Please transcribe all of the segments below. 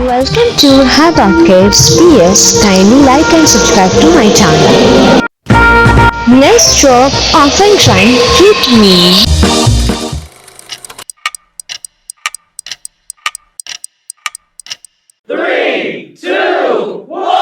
Welcome to Havoc Kids PS. Kindly like and subscribe to my channel. Let's drop off and try with me. Three, two, one.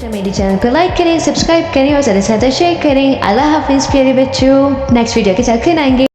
तो मेरे channel को like करें, subscribe करें और ज़्यादा से ज़्यादा शेयर करें। अल्लाह हाफिज़ प्यारे बच्चों। नेक्स्ट वीडियो के साथ फिर आएंगे।